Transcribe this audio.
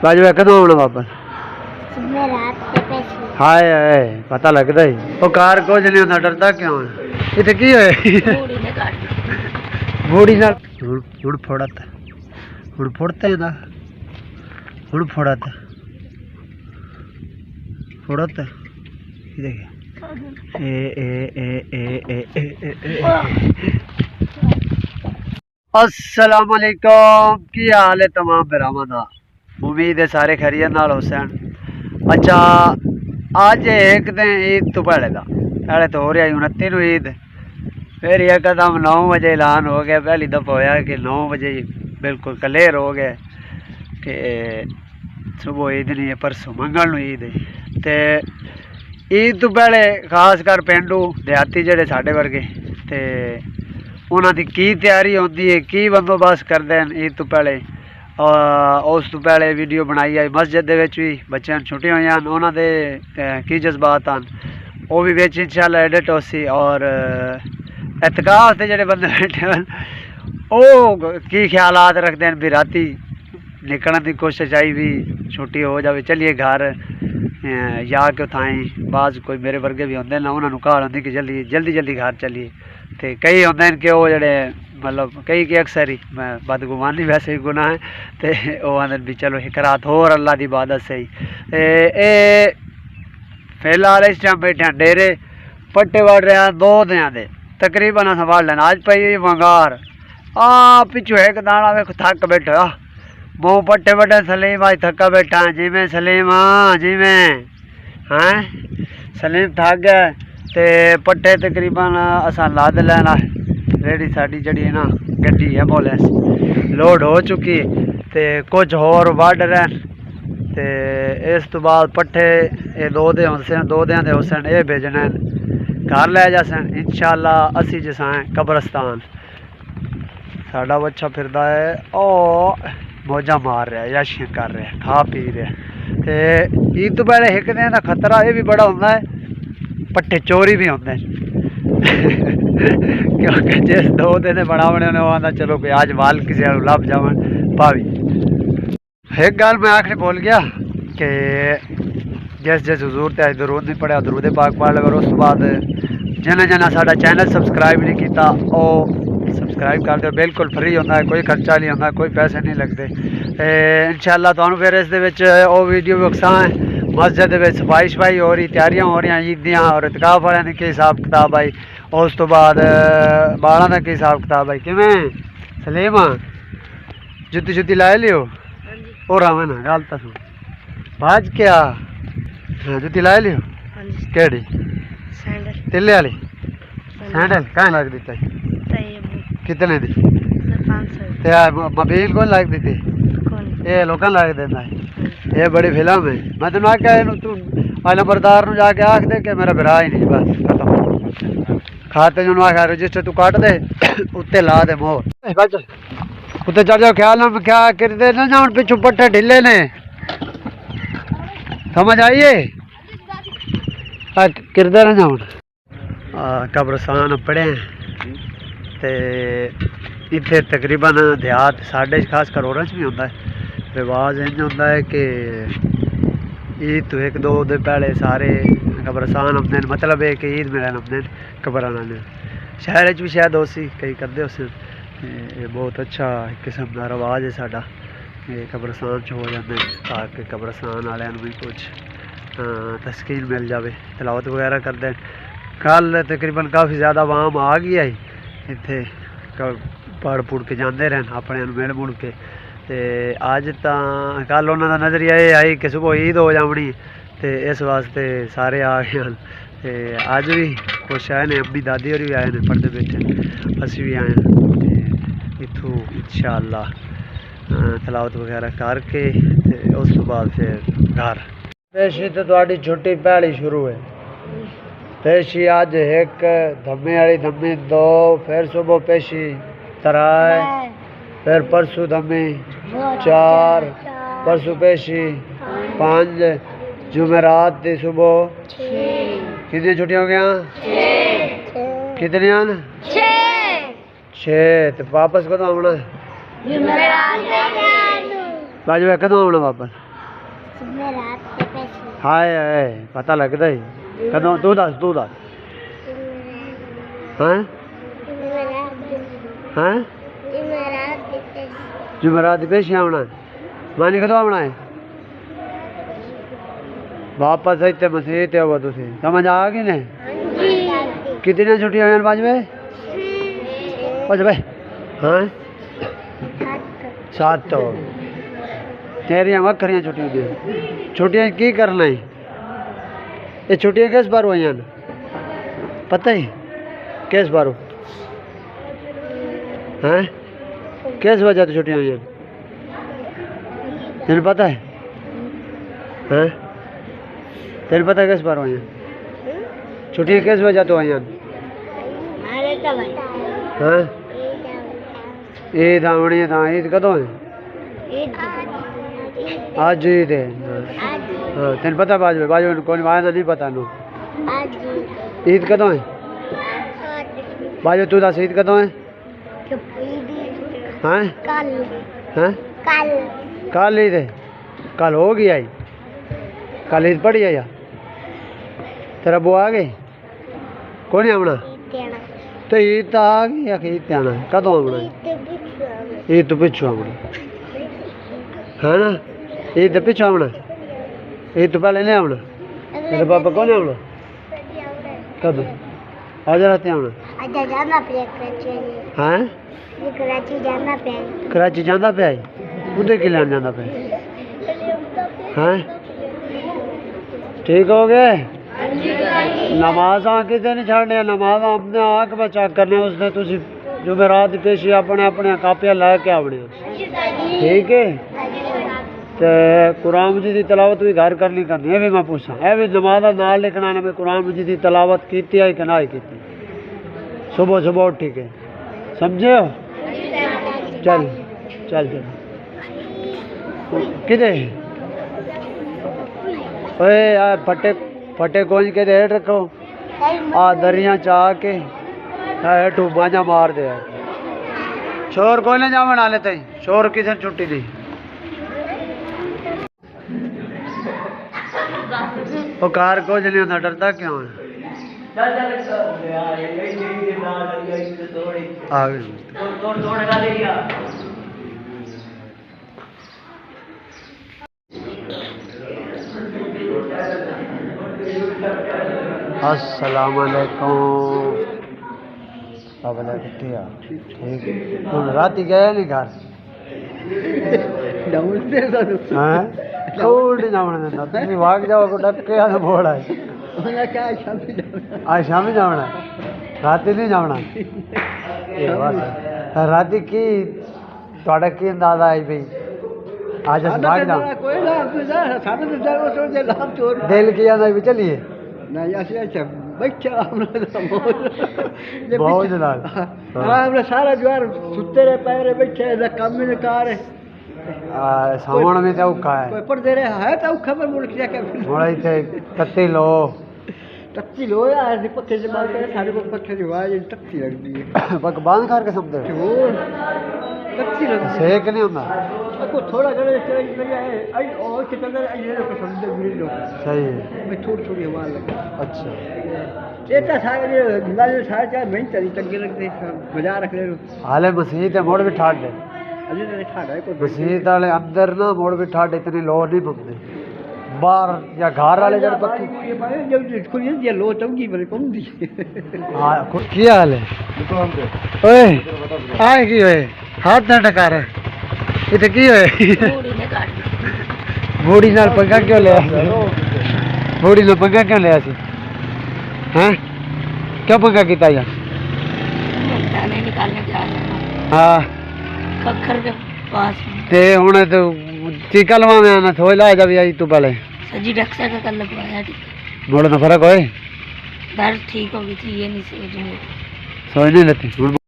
बाजू कदों आना वापस? हाय हाय पता लगता ही वो कार कुछ नहीं होता डरदा क्यों इतने की होए बूढ़ी ना हुड़ फोड़त हुड़ फोड़ते हैं ना हुड़ फोड़त फोड़त देखिए ए ए ए ए ए ए ए अस्सलाम वालेकुम की हाल है तमाम भरावां दा उम्मीद है सारे खैरियत नाल हुसैन। अच्छा अज एक दिन ईद तो पहले का पहले तो हो रहा 29 ईद फिर एकदम 9 बजे ऐलान हो गया पहली दफ़ा होया कि 9 बजे बिल्कुल क्लियर हो गया कि सुबह ईद नहीं है परसों मंगल ईद है। तो ईद तो पहले खास कर पेंडू देहाती जेडे साडे वर्गे ते उन्हां दी की तैयारी होंदी है की बंदोबस्त करते हैं ईद तो पहले उस तो पहले वीडियो बनाई आई मस्जिद दे विच भी बच्चों छुट्टियां हुई उन्हां दे की जज्बात हैं वो भी बिच इंशाअल्लाह एडिट होसी और एतकाफ से जेडे बंदे बैठे हैं वो की ख्यालात रखते हैं भी राती निकलने की कोशिश आई भी छुट्टी हो जाए चलिए घर या कि थाई बाज कोई मेरे वर्गे भी होंगे ना उन्होंने कहाल होंगी कि जल्दी जल्दी जल्दी घर चलिए तो कई होंगे कि वो जड़े मतलब कई कि अक्सर ही मैं बदगुमानी वैसे ही गुनाह है तो वो आते भी चलो एक रात होर अल्लाह की इबादत सही फिलहाल इस टाइम बैठे डेरे पट्टे वड़ रहे हैं 2 दिन दे तकरीबन संभाल लेना अज पई वंगार पिछू एक दाना वे थक बैठा मुँह पट्टे वड्डे सलीम आज थका बैठा जिमें सलीम जिमें हैं सलीम थक गया तो पट्टे तकरीबन असा लद लेना रेडी साड़ी जड़ी ना गड्डी एम्बुलेंस लोड हो चुकी तो कुछ होर वड रहे तो इस तो बाद पट्ठे ये 2 दिन हुसन 2 दिन के हुसन ये भेजने घर लै जासन इंशाअल्लाह असी जसाएं कब्रस्तान साडा बच्चा फिरदा है ओ मौजा मार रहा है याशियां कर रहा है खा पी रहा है तो ईद तो पहले एक दिन का खतरा ये भी बड़ा होंदा है पट्टे चोरी भी होंगे क्योंकि जिस 2 दिन बनावने ने आंदा चलो कोई आज वाल किसी लभ जावन भावी। एक गल मैं आखिरी बोल गया कि जिस जिस हजूर ते दरूद नहीं पढ़िया दरूद पाक पढ़ लेगा उस तो बाद जिन्हें जिन्हें साडा चैनल सबसक्राइब नहीं किया वो सबसक्राइब कर दो बिल्कुल फ्री होता है कोई खर्चा नहीं होता कोई पैसे नहीं लगते इंशाअल्लाह तुहानू फिर इस वो वीडियो भी वक्सा है मस्जिद सफाई शफाई हो रही तैयारियां हो रही ईद दियाँ और इतकाफ वाले की हिसाब किताब आई उस तो बाद बालों का की हिसाब किताब आई किमें सलीम जुत्ती शुत्ती लाई लियो और आवे ना गल तो सुन बाज क्या हाँ जुत्ती लाई लियो केड़ी तिले वाली सैंडल कहाँ लग दी कितने दी मोबाइल कौन लग दी ये लोग लग देना है ये बड़ी फिल्म है मैं तेन आख्या तू नंबरदार जाके आख दे कि मेरा बिरा ही नहीं बस खत्म खाते जो आख्या रजिस्टर तू कट दे उत्ते ला दे मोहर उत्ते चढ़ जाओ ख्याल ना क्या करते ना जान पिछू पट्टे ढिले ने समझ आइए किरदे ना जान कब्रस्तान पढ़े तो इतने तकरीबन देहात साढ़े खास करोड़ों भी होंगे रिवाज इंज होंदा है कि ईद तो 1-2 दिन पहले सारे कब्रस्तान आते हैं मतलब है कि ईद मिलन आते हैं कब्र आने शहर भी शायद उसी कई करते उस ये बहुत अच्छा किस्म का रवाज है साडा ये कब्रस्तान हो जाते हैं ताकि कब्रस्तान वाले भी कुछ तस्कीन मिल जाए तलावत वगैरह करते हैं। कल तकरीबन काफ़ी ज़्यादा आवाम आ गई आई इत्थे पढ़ पुढ़ के जाते रहन अपने मिल मुड़ के अज तो कल उन्होंने नज़रिया ये आई कि सुबह ईद हो जानी तो इस वास्ते सारे आ गए हैं तो अज भी कुछ आए ने अपनी दादी होर भी आए हैं पढ़ते बैठे असी भी आए हैं इत्थों इंशाअल्लाह तलावत वगैरह करके उस तो बाद फिर घर पेशी तो थोड़ी छुट्टी पहली शुरू है पेशी अज 1 धम्मे वाली धम्मी 2 फिर सुबह पेशी 3 फिर परसों धम्मी 4 परसों पेशी 5 जुमेरात की सुबह कितनी छुट्टियां हो गया कितनी 6 तो वापस कदों आना बाजू कदों आना वापस हाय हाय पता लगता ही कदों तू दस हैं हैं जुमेरात पेश आना मानी कदों आना है वापस इतने मसीह ते हो तुसी समझ आ गई ने कितनी छुट्टियां हुई पाँच में भाई हाँ 7 तो तेरिया वक्रिया छुट्टियां की करना है ये छुट्टियां किस बार हुई हैं पता ही किस बार हैं किस वजह से छुट्टियां हुई हैं तेन पता है हैं तेन पता है किस बार हुई हैं छुट्टियां किस वजह तो हुई हैं हैं ईद आनी है ईद कदों है आज ईद है हाँ तेन पता बाजू कौन वादा नहीं पता नो ईद कदों है बाजू तू दस ईद कदों है हैं हैं कल ईद है कल हो गई आई कल ईद पड़ी है या तेरा बो आ गई कौन आना तो ईद तो आ गई या ईद आना कदों आना ईद तो पिछू आना है ना ईद तो पिछू आना ईद तो पहले नहीं आना तेरे पापा कौन आना कब आज रात आना हैं कराची जाना पे आई उधर कि लैन जाना पे हैं ठीक हो गए नमाज किसी नहीं छड़ने नमाज अपने आँख बचा करने उसने तुसी जुमेरात पेशी अपने अपने कापियां लैके आवने ठीक है तो कुरान मजीद की तलावत भी घर करनी करनी है भी मैं पूछा है भी नमाज नाल लिखना है मैं कुरान मजीद की तलावत की है कि ना की सुबह सुबह उठ के समझे हो चल चल चल किधे ओए यार फटे फटे गोंज के रेट रखो आ दरिया चाह के हेठू बाजा मार दे शोर कोई ना जा बना लेते शोर किसी छुट्टी नहीं वो कार को नहीं होता डरता क्यों है आ गई अस्सलाम वालेकुम ठीक रात गया नहीं घर भाग जाओ डके बोल है आज शामी जाना रात नहीं जाना रात की थोड़ा की अंदाजा आई भाई आज भाग जाओ दिल किया था भी चलिए बहुत सारा ज्वार सुते रहे पैरे बैठे कम ही कार सावन में तो औखा है पर दे रहे है तो औखा पर मुड़ क्या थोड़ा ही तत्ती लो यार पक्के से बात करे सारे को पक्के की आवाज तत्ती लगती है पक बांध कर के समझे तत्ती लग सेक नहीं होता को थोड़ा गले चल गया है आई और कितना ये लोग समझे गिर लो सही है मैं थोड़ी थोड़ी आवाज लगी अच्छा चेता सारे हिमालय सारे चार मैं चली चंगे लगते मजा रख ले हाले मसीह मोड़ भी ठाड़ दे अजी ने ठाड़ा है मसीह वाले अंदर ना मोड़ भी ठाड़ इतने लो नहीं बनते बाहर या घर वाले जब पक्की जब खुली ये लो चंगी बड़े कम दी हां क्या हाल है ओए आए की ओए हाथ ना टका रहे इते की होए बूढ़ी नाल पंगा क्यों ले बूढ़ी नाल पंगा क्यों ले आसी हैं क्या पंगा कीता यार दाने निकालने जा रहे हां खखर के पास ते हुन तो टीका लवावे ना थोई ला जा भी आई तू पहले सजी डक्सा का कल लगवाया मोड़ ना फर्क होए दर्द ठीक हो गई थी ये नहीं सोचने लेती